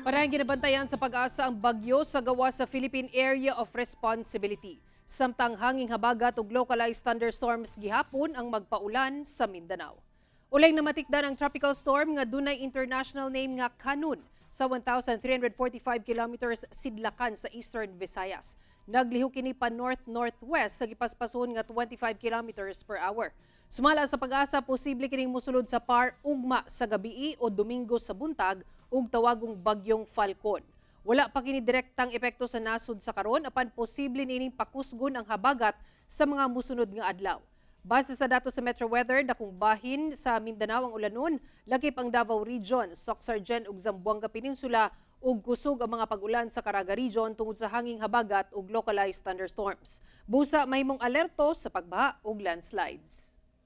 Parang ginabantayan sa pag-asa ang bagyo sa gawa sa Philippine Area of Responsibility. Samtang hanging habagat ug localized thunderstorms gihapon ang magpaulan sa Mindanao. Ulay na matikdan ang tropical storm nga dunay international name nga Kanun sa 1,345 kilometers sidlakan sa Eastern Visayas. Nagliho kini pa north-northwest sa gipaspason nga 25 kilometers per hour. Sumala sa pag-asa, posible kining mosulod sa par ugma sa gabii o Domingo sa buntag ug tawagong bagyong Falcon. Wala pa kini direktang epekto sa nasud sa karon apan posible nining pakusgon ang habagat sa mga musunod nga adlaw. Base sa datos sa Metro Weather, dakong bahin sa Mindanao ang ulanon, lakip ang Davao Region, Soc-Sargen ug Zamboanga Peninsula ug kusog ang mga pag-ulan sa Caraga Region tungod sa hanging habagat ug localized thunderstorms. Busa mahimong alerto sa pagbaha ug landslides.